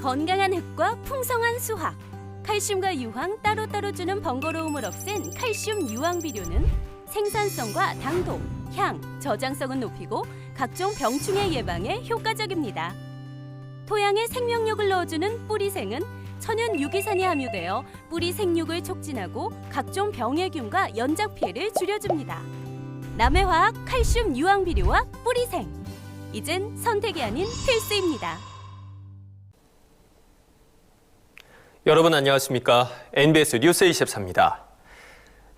건강한 흙과 풍성한 수확, 칼슘과 유황 따로따로 주는 번거로움을 없앤 칼슘 유황 비료는 생산성과 당도, 향, 저장성은 높이고 각종 병충해 예방에 효과적입니다. 토양에 생명력을 넣어주는 뿌리생은 천연 유기산이 함유되어 뿌리 생육을 촉진하고 각종 병해균과 연작 피해를 줄여줍니다. 남해화학 칼슘 유황 비료와 뿌리생. 이젠 선택이 아닌 필수입니다. 여러분 안녕하십니까? NBS 뉴스 24입니다.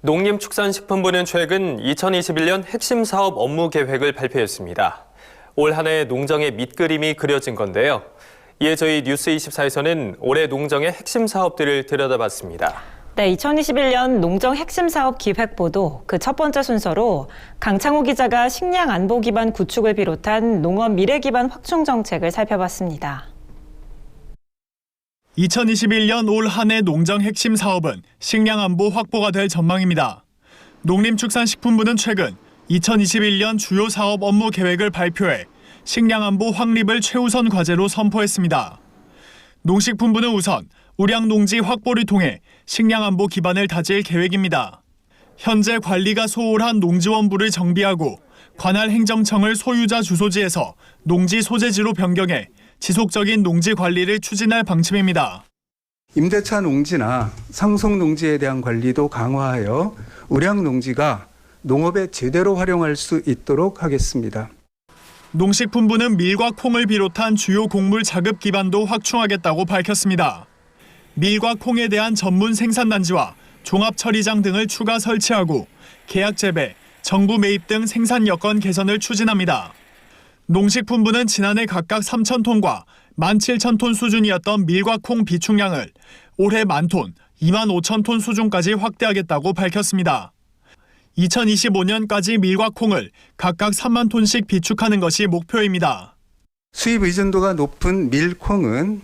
농림축산식품부는 최근 2021년 핵심 사업 업무 계획을 발표했습니다. 올 한 해 농정의 밑그림이 그려진 건데요. 이에 저희 뉴스 24에서는 올해 농정의 핵심 사업들을 들여다봤습니다. 네, 2021년 농정 핵심 사업 기획보도 그 첫 번째 순서로 강창호 기자가 식량 안보 기반 구축을 비롯한 농업 미래 기반 확충 정책을 살펴봤습니다. 2021년 올 한 해 농정 핵심 사업은 식량 안보 확보가 될 전망입니다. 농림축산식품부는 최근 2021년 주요 사업 업무 계획을 발표해 식량 안보 확립을 최우선 과제로 선포했습니다. 농식품부는 우선 우량 농지 확보를 통해 식량 안보 기반을 다질 계획입니다. 현재 관리가 소홀한 농지원부를 정비하고 관할 행정청을 소유자 주소지에서 농지 소재지로 변경해 지속적인 농지 관리를 추진할 방침입니다. 임대차 농지나 상속 농지에 대한 관리도 강화하여 우량 농지가 농업에 제대로 활용할 수 있도록 하겠습니다. 농식품부는 밀과 콩을 비롯한 주요 곡물 자급 기반도 확충하겠다고 밝혔습니다. 밀과 콩에 대한 전문 생산단지와 종합 처리장 등을 추가 설치하고 계약 재배, 정부 매입 등 생산 여건 개선을 추진합니다. 농식품부는 지난해 각각 3,000톤과 17,000톤 수준이었던 밀과 콩 비축량을 올해 10,000톤, 25,000톤 수준까지 확대하겠다고 밝혔습니다. 2025년까지 밀과 콩을 각각 3만 톤씩 비축하는 것이 목표입니다. 수입 의존도가 높은 밀, 콩은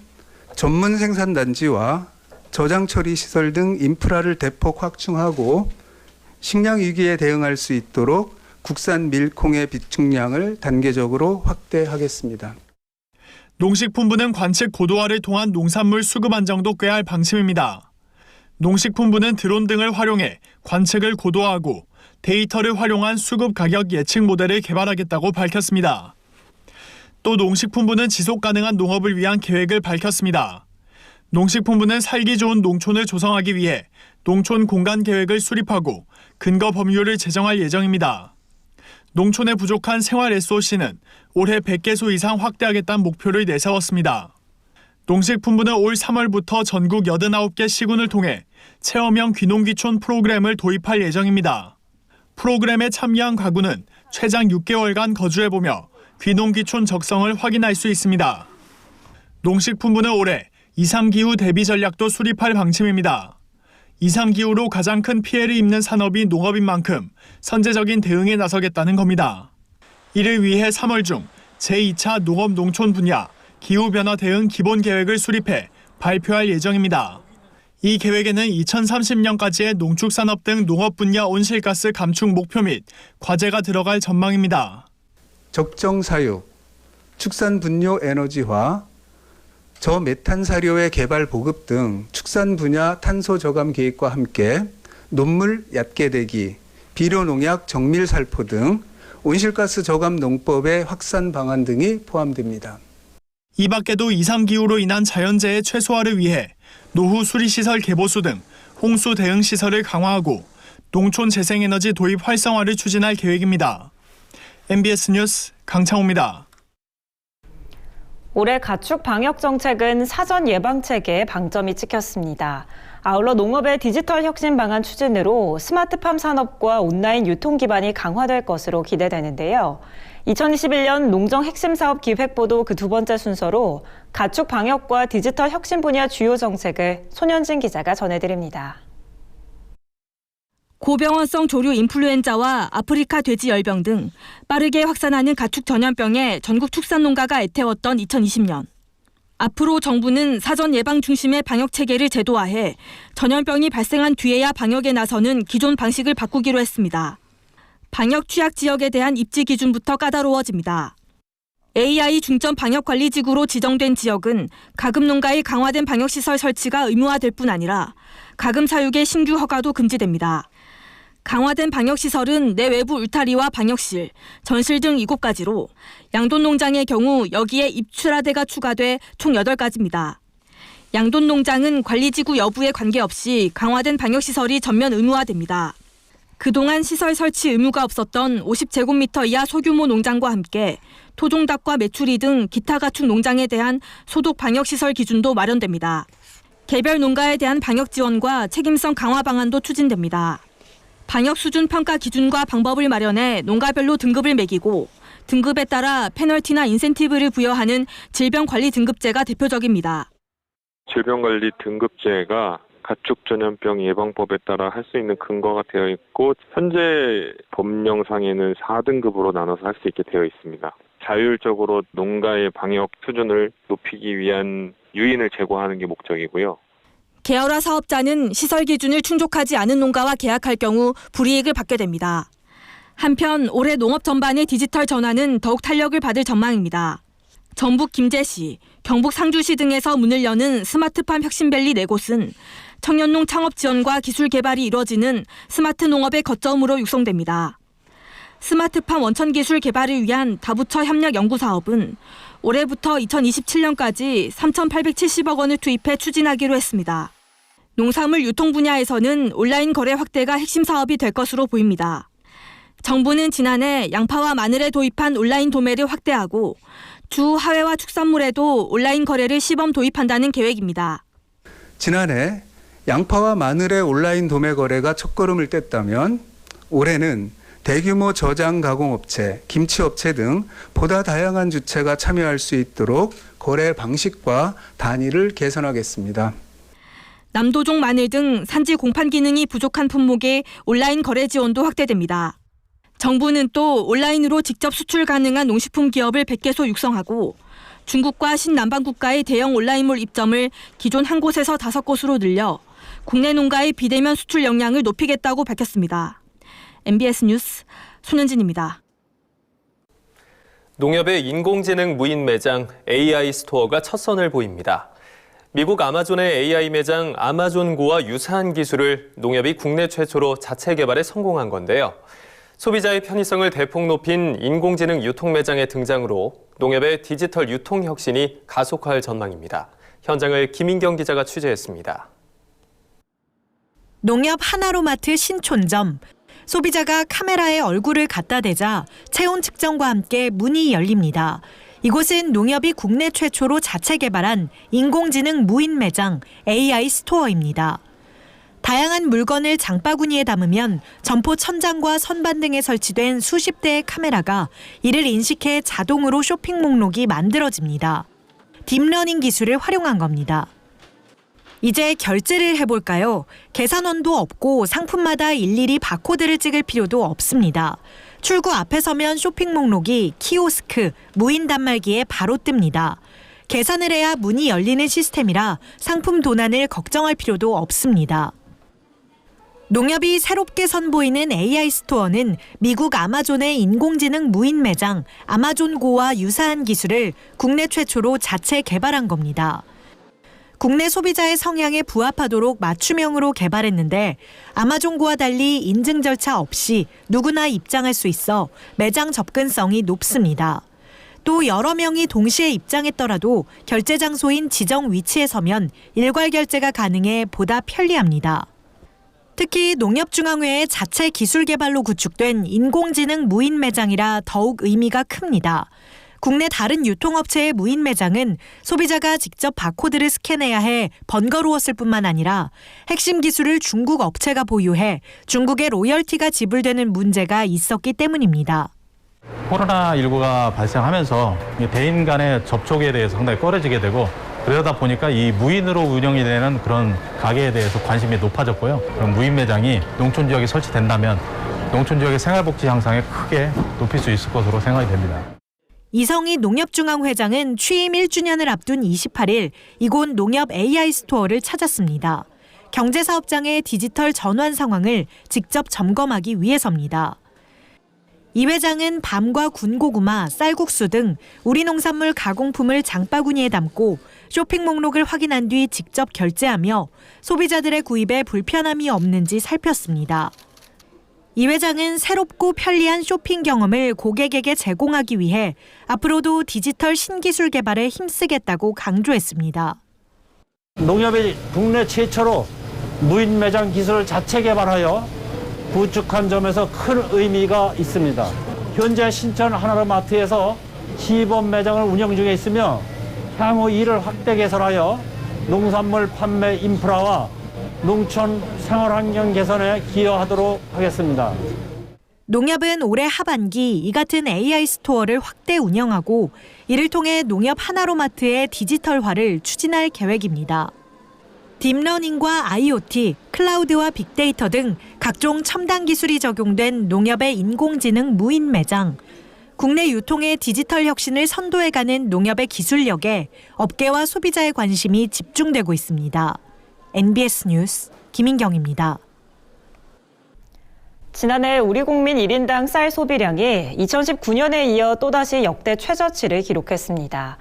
전문 생산단지와 저장 처리 시설 등 인프라를 대폭 확충하고 식량 위기에 대응할 수 있도록 국산 밀, 콩의 비축량을 단계적으로 확대하겠습니다. 농식품부는 관측 고도화를 통한 농산물 수급 안정도 꾀할 방침입니다. 농식품부는 드론 등을 활용해 관측을 고도화하고 데이터를 활용한 수급 가격 예측 모델을 개발하겠다고 밝혔습니다. 또 농식품부는 지속 가능한 농업을 위한 계획을 밝혔습니다. 농식품부는 살기 좋은 농촌을 조성하기 위해 농촌 공간 계획을 수립하고 근거 법률을 제정할 예정입니다. 농촌에 부족한 생활 SOC는 올해 100개소 이상 확대하겠다는 목표를 내세웠습니다. 농식품부는 올 3월부터 전국 89개 시군을 통해 체험형 귀농귀촌 프로그램을 도입할 예정입니다. 프로그램에 참여한 가구는 최장 6개월간 거주해보며 귀농귀촌 적성을 확인할 수 있습니다. 농식품부는 올해 이상기후 대비 전략도 수립할 방침입니다. 이상기후로 가장 큰 피해를 입는 산업이 농업인 만큼 선제적인 대응에 나서겠다는 겁니다. 이를 위해 3월 중 제2차 농업 농촌 분야 기후변화 대응 기본 계획을 수립해 발표할 예정입니다. 이 계획에는 2030년까지의 농축산업 등 농업 분야 온실가스 감축 목표 및 과제가 들어갈 전망입니다. 적정 사육, 축산 분뇨 에너지화, 저메탄 사료의 개발 보급 등 축산 분야 탄소 저감 계획과 함께 논물 얕게 되기, 비료 농약 정밀 살포 등 온실가스 저감 농법의 확산 방안 등이 포함됩니다. 이 밖에도 이상기후로 인한 자연재해 최소화를 위해 노후 수리시설 개보수 등 홍수 대응 시설을 강화하고 농촌 재생에너지 도입 활성화를 추진할 계획입니다. MBS 뉴스 강창호입니다. 올해 가축 방역 정책은 사전 예방 체계에 방점이 찍혔습니다. 아울러 농업의 디지털 혁신 방안 추진으로 스마트팜 산업과 온라인 유통 기반이 강화될 것으로 기대되는데요. 2021년 농정 핵심 사업 기획보도 그 두 번째 순서로 가축 방역과 디지털 혁신 분야 주요 정책을 손현진 기자가 전해드립니다. 고병원성 조류 인플루엔자와 아프리카 돼지 열병 등 빠르게 확산하는 가축 전염병에 전국 축산 농가가 애태웠던 2020년. 앞으로 정부는 사전 예방 중심의 방역 체계를 제도화해 전염병이 발생한 뒤에야 방역에 나서는 기존 방식을 바꾸기로 했습니다. 방역 취약 지역에 대한 입지 기준부터 까다로워집니다. AI 중점 방역관리지구로 지정된 지역은 가금 농가의 강화된 방역시설 설치가 의무화될 뿐 아니라 가금 사육의 신규 허가도 금지됩니다. 강화된 방역시설은 내외부 울타리와 방역실, 전실 등 7가지로 양돈 농장의 경우 여기에 입출하대가 추가돼 총 8가지입니다. 양돈 농장은 관리지구 여부에 관계없이 강화된 방역시설이 전면 의무화됩니다. 그동안 시설 설치 의무가 없었던 50제곱미터 이하 소규모 농장과 함께 토종닭과 메추리 등 기타 가축 농장에 대한 소독 방역시설 기준도 마련됩니다. 개별 농가에 대한 방역 지원과 책임성 강화 방안도 추진됩니다. 방역 수준 평가 기준과 방법을 마련해 농가별로 등급을 매기고 등급에 따라 페널티나 인센티브를 부여하는 질병관리 등급제가 대표적입니다. 질병관리 등급제가 가축 전염병 예방법에 따라 할 수 있는 근거가 되어 있고 현재 법령상에는 4등급으로 나눠서 할 수 있게 되어 있습니다. 자율적으로 농가의 방역 수준을 높이기 위한 유인을 제고하는 게 목적이고요. 계열화 사업자는 시설 기준을 충족하지 않은 농가와 계약할 경우 불이익을 받게 됩니다. 한편 올해 농업 전반의 디지털 전환은 더욱 탄력을 받을 전망입니다. 전북 김제시, 경북 상주시 등에서 문을 여는 스마트팜 혁신밸리 4곳은 청년농 창업 지원과 기술 개발이 이루어지는 스마트 농업의 거점으로 육성됩니다. 스마트팜 원천 기술 개발을 위한 다부처 협력 연구 사업은 올해부터 2027년까지 3,870억 원을 투입해 추진하기로 했습니다. 농산물 유통 분야에서는 온라인 거래 확대가 핵심 사업이 될 것으로 보입니다. 정부는 지난해 양파와 마늘에 도입한 온라인 도매를 확대하고 주 하회와 축산물에도 온라인 거래를 시범 도입한다는 계획입니다. 지난해 양파와 마늘의 온라인 도매 거래가 첫걸음을 뗐다면 올해는 대규모 저장 가공업체, 김치업체 등 보다 다양한 주체가 참여할 수 있도록 거래 방식과 단위를 개선하겠습니다. 남도종 마늘 등 산지 공판 기능이 부족한 품목의 온라인 거래 지원도 확대됩니다. 정부는 또 온라인으로 직접 수출 가능한 농식품 기업을 100개소 육성하고 중국과 신남방 국가의 대형 온라인몰 입점을 기존 한 곳에서 5곳으로 늘려 국내 농가의 비대면 수출 역량을 높이겠다고 밝혔습니다. MBS 뉴스 손현진입니다. 농협의 인공지능 무인 매장 AI 스토어가 첫 선을 보입니다. 미국 아마존의 AI 매장 아마존고와 유사한 기술을 농협이 국내 최초로 자체 개발에 성공한 건데요. 소비자의 편의성을 대폭 높인 인공지능 유통 매장의 등장으로 농협의 디지털 유통 혁신이 가속화할 전망입니다. 현장을 김인경 기자가 취재했습니다. 농협 하나로마트 신촌점. 소비자가 카메라에 얼굴을 갖다 대자 체온 측정과 함께 문이 열립니다. 이곳은 농협이 국내 최초로 자체 개발한 인공지능 무인 매장 AI 스토어입니다. 다양한 물건을 장바구니에 담으면 점포 천장과 선반 등에 설치된 수십 대의 카메라가 이를 인식해 자동으로 쇼핑 목록이 만들어집니다. 딥러닝 기술을 활용한 겁니다. 이제 결제를 해볼까요? 계산원도 없고 상품마다 일일이 바코드를 찍을 필요도 없습니다. 출구 앞에 서면 쇼핑 목록이 키오스크, 무인 단말기에 바로 뜹니다. 계산을 해야 문이 열리는 시스템이라 상품 도난을 걱정할 필요도 없습니다. 농협이 새롭게 선보이는 AI 스토어는 미국 아마존의 인공지능 무인 매장 아마존고와 유사한 기술을 국내 최초로 자체 개발한 겁니다. 국내 소비자의 성향에 부합하도록 맞춤형으로 개발했는데 아마존고와 달리 인증 절차 없이 누구나 입장할 수 있어 매장 접근성이 높습니다. 또 여러 명이 동시에 입장했더라도 결제 장소인 지정 위치에 서면 일괄 결제가 가능해 보다 편리합니다. 특히 농협중앙회의 자체 기술 개발로 구축된 인공지능 무인 매장이라 더욱 의미가 큽니다. 국내 다른 유통업체의 무인 매장은 소비자가 직접 바코드를 스캔해야 해 번거로웠을 뿐만 아니라 핵심 기술을 중국 업체가 보유해 중국의 로열티가 지불되는 문제가 있었기 때문입니다. 코로나19가 발생하면서 대인 간의 접촉에 대해서 상당히 꺼려지게 되고 그러다 보니까 이 무인으로 운영이 되는 그런 가게에 대해서 관심이 높아졌고요. 그런 무인 매장이 농촌 지역에 설치된다면 농촌 지역의 생활복지 향상에 크게 높일 수 있을 것으로 생각이 됩니다. 이성희 농협중앙회장은 취임 1주년을 앞둔 28일 이곳 농협 AI 스토어를 찾았습니다. 경제사업장의 디지털 전환 상황을 직접 점검하기 위해서입니다. 이 회장은 밤과 군고구마, 쌀국수 등 우리 농산물 가공품을 장바구니에 담고 쇼핑 목록을 확인한 뒤 직접 결제하며 소비자들의 구입에 불편함이 없는지 살폈습니다. 이 회장은 새롭고 편리한 쇼핑 경험을 고객에게 제공하기 위해 앞으로도 디지털 신기술 개발에 힘쓰겠다고 강조했습니다. 농협이 국내 최초로 무인 매장 기술을 자체 개발하여 구축한 점에서 큰 의미가 있습니다. 현재 신천 하나로마트에서 시범 매장을 운영 중에 있으며 향후 이를 확대 개설하여 농산물 판매 인프라와 농촌 생활환경 개선에 기여하도록 하겠습니다. 농협은 올해 하반기 이 같은 AI 스토어를 확대 운영하고 이를 통해 농협 하나로마트의 디지털화를 추진할 계획입니다. 딥러닝과 IoT, 클라우드와 빅데이터 등 각종 첨단 기술이 적용된 농협의 인공지능 무인 매장, 국내 유통의 디지털 혁신을 선도해가는 농협의 기술력에 업계와 소비자의 관심이 집중되고 있습니다. NBS 뉴스 김인경입니다. 지난해 우리 국민 1인당 쌀 소비량이 2019년에 이어 또다시 역대 최저치를 기록했습니다.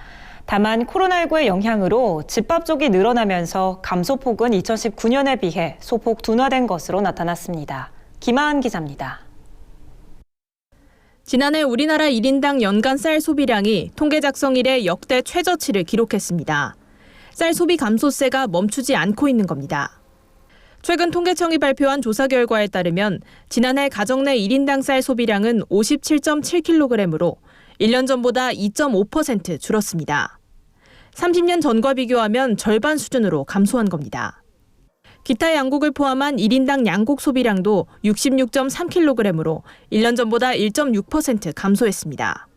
다만 코로나19의 영향으로 집밥족이 늘어나면서 감소폭은 2019년에 비해 소폭 둔화된 것으로 나타났습니다. 김하은 기자입니다. 지난해 우리나라 1인당 연간 쌀 소비량이 통계 작성 이래 역대 최저치를 기록했습니다. 쌀 소비 감소세가 멈추지 않고 있는 겁니다. 최근 통계청이 발표한 조사 결과에 따르면 지난해 가정 내 1인당 쌀 소비량은 57.7kg으로 1년 전보다 2.5% 줄었습니다. 30년 전과 비교하면 절반 수준으로 감소한 겁니다. 기타 양곡을 포함한 1인당 양곡 소비량도 66.3kg으로 1년 전보다 1.6% 감소했습니다.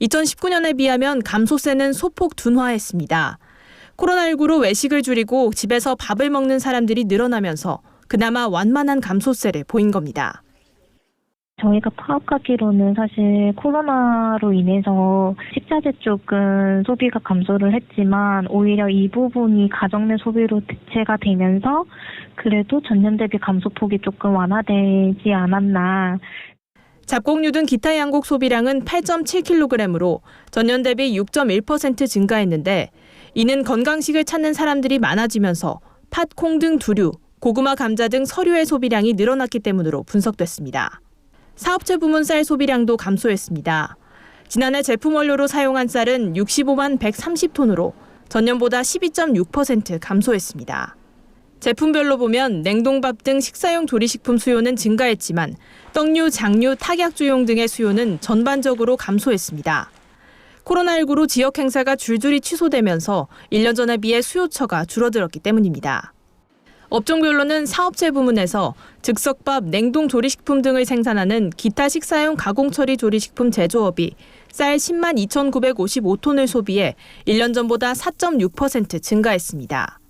2019년에 비하면 감소세는 소폭 둔화했습니다. 코로나19로 외식을 줄이고 집에서 밥을 먹는 사람들이 늘어나면서 그나마 완만한 감소세를 보인 겁니다. 저희가 파악하기로는 사실 코로나로 인해서 식자재 쪽은 소비가 감소를 했지만 오히려 이 부분이 가정 내 소비로 대체가 되면서 그래도 전년 대비 감소폭이 조금 완화되지 않았나. 잡곡류 등 기타 양곡 소비량은 8.7kg으로 전년 대비 6.1% 증가했는데 이는 건강식을 찾는 사람들이 많아지면서 팥, 콩 등 두류, 고구마, 감자 등 서류의 소비량이 늘어났기 때문으로 분석됐습니다. 사업체 부문 쌀 소비량도 감소했습니다. 지난해 제품 원료로 사용한 쌀은 65만 130톤으로 전년보다 12.6% 감소했습니다. 제품별로 보면 냉동밥 등 식사용 조리식품 수요는 증가했지만 떡류, 장류, 탁약주용 등의 수요는 전반적으로 감소했습니다. 코로나19로 지역 행사가 줄줄이 취소되면서 1년 전에 비해 수요처가 줄어들었기 때문입니다. 업종별로는 사업체 부문에서 즉석밥, 냉동 조리식품 등을 생산하는 기타 식사용 가공처리 조리식품 제조업이 쌀 10만 2,955톤을 소비해 1년 전보다 4.6% 증가했습니다.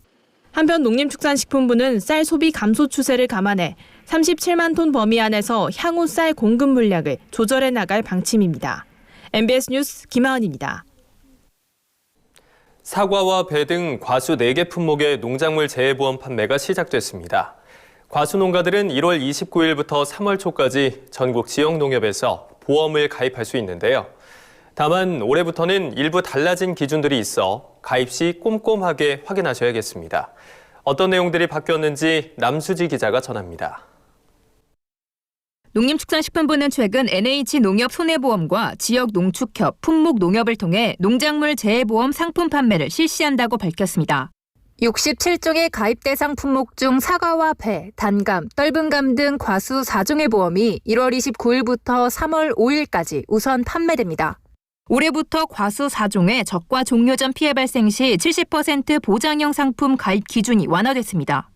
한편 농림축산식품부는 쌀 소비 감소 추세를 감안해 37만 톤 범위 안에서 향후 쌀 공급 물량을 조절해 나갈 방침입니다. MBS 뉴스 김하은입니다. 사과와 배 등 과수 4개 품목의 농작물 재해보험 판매가 시작됐습니다. 과수 농가들은 1월 29일부터 3월 초까지 전국 지역 농협에서 보험을 가입할 수 있는데요. 다만 올해부터는 일부 달라진 기준들이 있어 가입 시 꼼꼼하게 확인하셔야겠습니다. 어떤 내용들이 바뀌었는지 남수지 기자가 전합니다. 농림축산식품부는 최근 NH농협 손해보험과 지역 농축협, 품목농협을 통해 농작물 재해보험 상품 판매를 실시한다고 밝혔습니다. 67종의 가입 대상 품목 중 사과와 배, 단감, 떫은감 등 과수 4종의 보험이 1월 29일부터 3월 5일까지 우선 판매됩니다. 올해부터 과수 4종의 적과 종료 전 피해 발생 시 70% 보장형 상품 가입 기준이 완화됐습니다.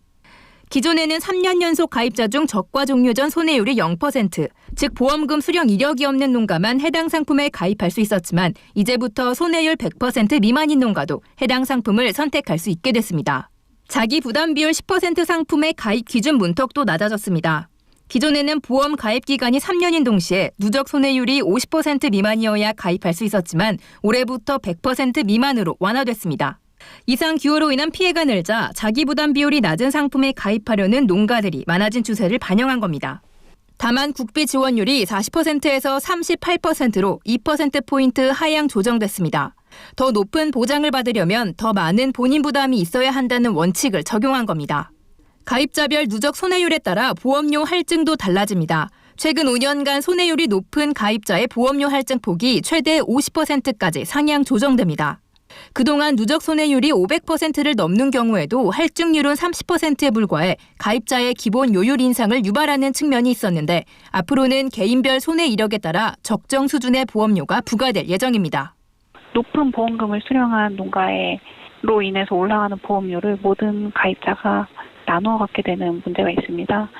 기존에는 3년 연속 가입자 중 적과 종료 전 손해율이 0%, 즉 보험금 수령 이력이 없는 농가만 해당 상품에 가입할 수 있었지만 이제부터 손해율 100% 미만인 농가도 해당 상품을 선택할 수 있게 됐습니다. 자기 부담 비율 10% 상품의 가입 기준 문턱도 낮아졌습니다. 기존에는 보험 가입 기간이 3년인 동시에 누적 손해율이 50% 미만이어야 가입할 수 있었지만 올해부터 100% 미만으로 완화됐습니다. 이상 기후로 인한 피해가 늘자 자기 부담 비율이 낮은 상품에 가입하려는 농가들이 많아진 추세를 반영한 겁니다. 다만 국비 지원율이 40%에서 38%로 2%포인트 하향 조정됐습니다. 더 높은 보장을 받으려면 더 많은 본인 부담이 있어야 한다는 원칙을 적용한 겁니다. 가입자별 누적 손해율에 따라 보험료 할증도 달라집니다. 최근 5년간 손해율이 높은 가입자의 보험료 할증 폭이 최대 50%까지 상향 조정됩니다. 그동안 누적 손해율이 500%를 넘는 경우에도 할증률은 30%에 불과해 가입자의 기본 요율 인상을 유발하는 측면이 있었는데 앞으로는 개인별 손해 이력에 따라 적정 수준의 보험료가 부과될 예정입니다. 높은 보험금을 수령한 농가로 인해서 올라가는 보험료를 모든 가입자가 나누어 갖게 되는 문제가 있습니다.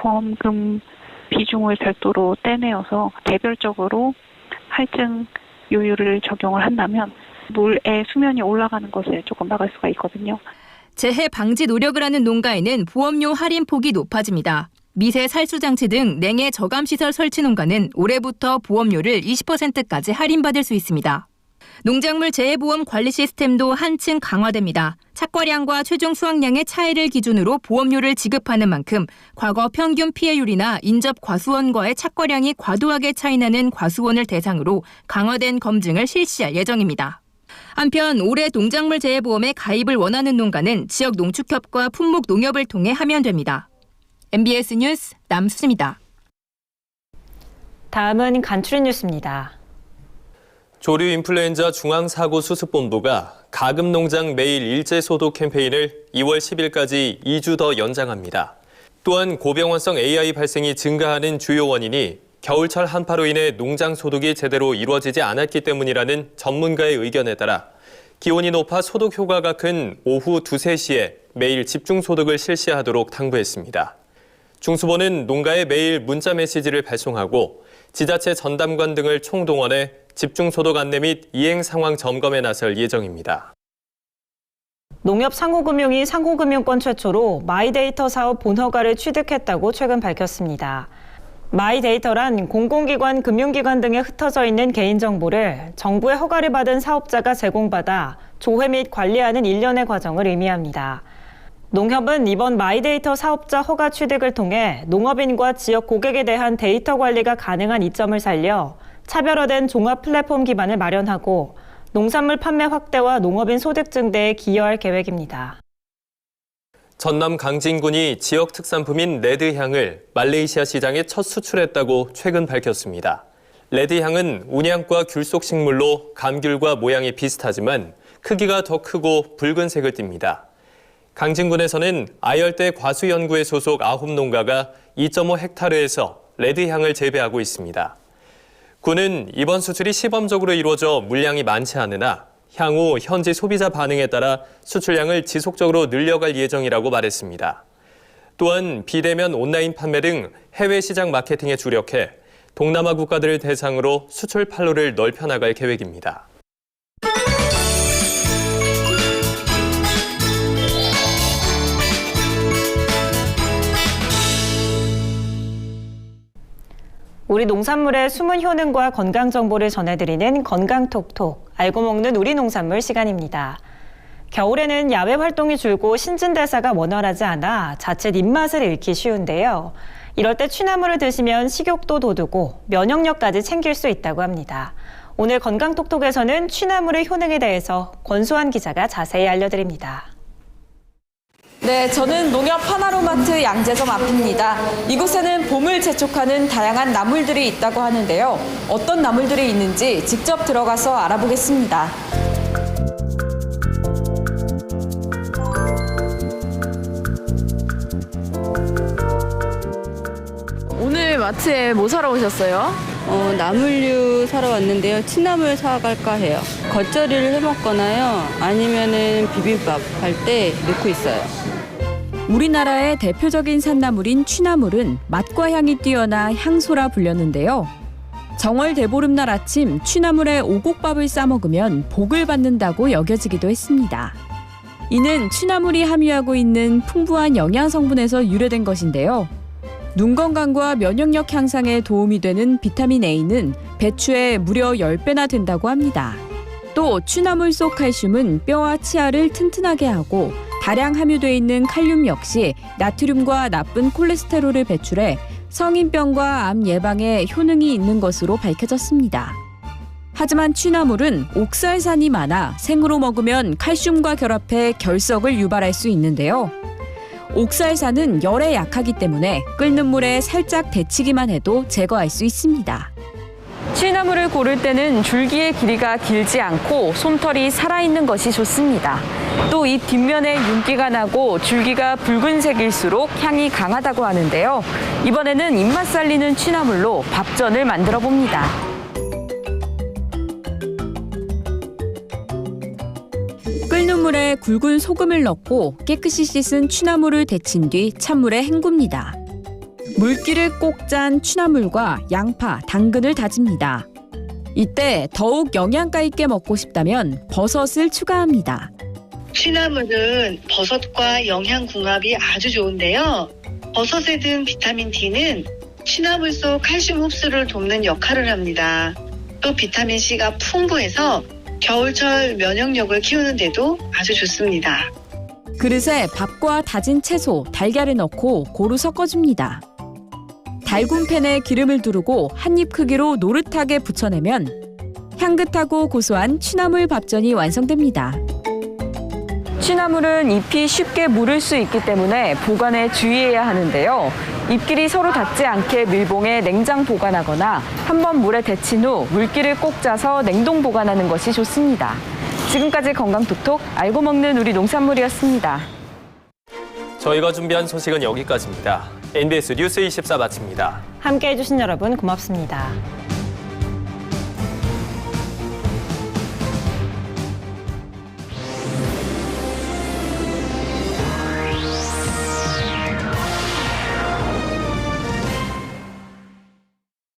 보험금 비중을 별도로 떼내어서 개별적으로 할증 요율을 적용을 한다면 물의 수면이 올라가는 것을 조금 막을 수가 있거든요. 재해 방지 노력을 하는 농가에는 보험료 할인 폭이 높아집니다. 미세 살수장치 등 냉해 저감시설 설치 농가는 올해부터 보험료를 20%까지 할인받을 수 있습니다. 농작물 재해보험 관리 시스템도 한층 강화됩니다. 착과량과 최종 수확량의 차이를 기준으로 보험료를 지급하는 만큼 과거 평균 피해율이나 인접 과수원과의 착과량이 과도하게 차이나는 과수원을 대상으로 강화된 검증을 실시할 예정입니다. 한편 올해 농작물 재해보험에 가입을 원하는 농가는 지역 농축협과 품목 농협을 통해 하면 됩니다. MBS 뉴스 남수입니다. 다음은 간추린 뉴스입니다. 조류 인플루엔자 중앙사고수습본부가 가금농장 매일 일제 소독 캠페인을 2월 10일까지 2주 더 연장합니다. 또한 고병원성 AI 발생이 증가하는 주요 원인이 겨울철 한파로 인해 농장 소독이 제대로 이루어지지 않았기 때문이라는 전문가의 의견에 따라 기온이 높아 소독 효과가 큰 오후 2, 3시에 매일 집중 소독을 실시하도록 당부했습니다. 중수본은 농가에 매일 문자 메시지를 발송하고 지자체 전담관 등을 총동원해 집중 소독 안내 및 이행 상황 점검에 나설 예정입니다. 농협상호금융이 상호금융권 최초로 마이데이터 사업 본허가를 취득했다고 최근 밝혔습니다. 마이데이터란 공공기관, 금융기관 등에 흩어져 있는 개인정보를 정부의 허가를 받은 사업자가 제공받아 조회 및 관리하는 일련의 과정을 의미합니다. 농협은 이번 마이데이터 사업자 허가 취득을 통해 농업인과 지역 고객에 대한 데이터 관리가 가능한 이점을 살려 차별화된 종합 플랫폼 기반을 마련하고 농산물 판매 확대와 농업인 소득 증대에 기여할 계획입니다. 전남 강진군이 지역 특산품인 레드향을 말레이시아 시장에 첫 수출했다고 최근 밝혔습니다. 레드향은 운양과 귤 속 식물로 감귤과 모양이 비슷하지만 크기가 더 크고 붉은색을 띱니다. 강진군에서는 아열대 과수연구회 소속 9농가가 2.5헥타르에서 레드향을 재배하고 있습니다. 군은 이번 수출이 시범적으로 이루어져 물량이 많지 않으나 향후 현지 소비자 반응에 따라 수출량을 지속적으로 늘려갈 예정이라고 말했습니다. 또한 비대면 온라인 판매 등 해외 시장 마케팅에 주력해 동남아 국가들을 대상으로 수출 판로를 넓혀 나갈 계획입니다. 우리 농산물의 숨은 효능과 건강 정보를 전해드리는 건강톡톡, 알고 먹는 우리 농산물 시간입니다. 겨울에는 야외 활동이 줄고 신진대사가 원활하지 않아 자칫 입맛을 잃기 쉬운데요. 이럴 때 취나물을 드시면 식욕도 돋우고 면역력까지 챙길 수 있다고 합니다. 오늘 건강톡톡에서는 취나물의 효능에 대해서 권수환 기자가 자세히 알려드립니다. 네, 저는 농협 하나로마트 양재점 앞입니다. 이곳에는 봄을 재촉하는 다양한 나물들이 있다고 하는데요. 어떤 나물들이 있는지 직접 들어가서 알아보겠습니다. 오늘 마트에 뭐 사러 오셨어요? 나물류 사러 왔는데요. 취나물 사갈까 해요. 겉절이를 해 먹거나요. 아니면은 비빔밥 할 때 넣고 있어요. 우리나라의 대표적인 산나물인 취나물은 맛과 향이 뛰어나 향소라 불렸는데요. 정월 대보름날 아침 취나물에 오곡밥을 싸 먹으면 복을 받는다고 여겨지기도 했습니다. 이는 취나물이 함유하고 있는 풍부한 영양 성분에서 유래된 것인데요. 눈 건강과 면역력 향상에 도움이 되는 비타민 A는 배추에 무려 10배나 된다고 합니다. 또 취나물 속 칼슘은 뼈와 치아를 튼튼하게 하고 다량 함유돼 있는 칼륨 역시 나트륨과 나쁜 콜레스테롤을 배출해 성인병과 암 예방에 효능이 있는 것으로 밝혀졌습니다. 하지만 취나물은 옥살산이 많아 생으로 먹으면 칼슘과 결합해 결석을 유발할 수 있는데요. 옥살산은 열에 약하기 때문에 끓는 물에 살짝 데치기만 해도 제거할 수 있습니다. 취나물을 고를 때는 줄기의 길이가 길지 않고 솜털이 살아있는 것이 좋습니다. 또 잎 뒷면에 윤기가 나고 줄기가 붉은색일수록 향이 강하다고 하는데요. 이번에는 입맛 살리는 취나물로 밥전을 만들어 봅니다. 끓는 물에 굵은 소금을 넣고 깨끗이 씻은 취나물을 데친 뒤 찬물에 헹굽니다. 물기를 꼭 짠 취나물과 양파, 당근을 다집니다. 이때 더욱 영양가 있게 먹고 싶다면 버섯을 추가합니다. 취나물은 버섯과 영양궁합이 아주 좋은데요. 버섯에 든 비타민 D는 취나물 속 칼슘 흡수를 돕는 역할을 합니다. 또 비타민 C가 풍부해서 겨울철 면역력을 키우는 데도 아주 좋습니다. 그릇에 밥과 다진 채소, 달걀을 넣고 고루 섞어줍니다. 달군 팬에 기름을 두르고 한 입 크기로 노릇하게 부쳐내면 향긋하고 고소한 취나물 밥전이 완성됩니다. 취나물은 잎이 쉽게 무를 수 있기 때문에 보관에 주의해야 하는데요. 잎끼리 서로 닿지 않게 밀봉해 냉장 보관하거나 한번 물에 데친 후 물기를 꼭 짜서 냉동 보관하는 것이 좋습니다. 지금까지 건강톡톡 알고 먹는 우리 농산물이었습니다. 저희가 준비한 소식은 여기까지입니다. NBS 뉴스 24 마칩니다. 함께해 주신 여러분 고맙습니다.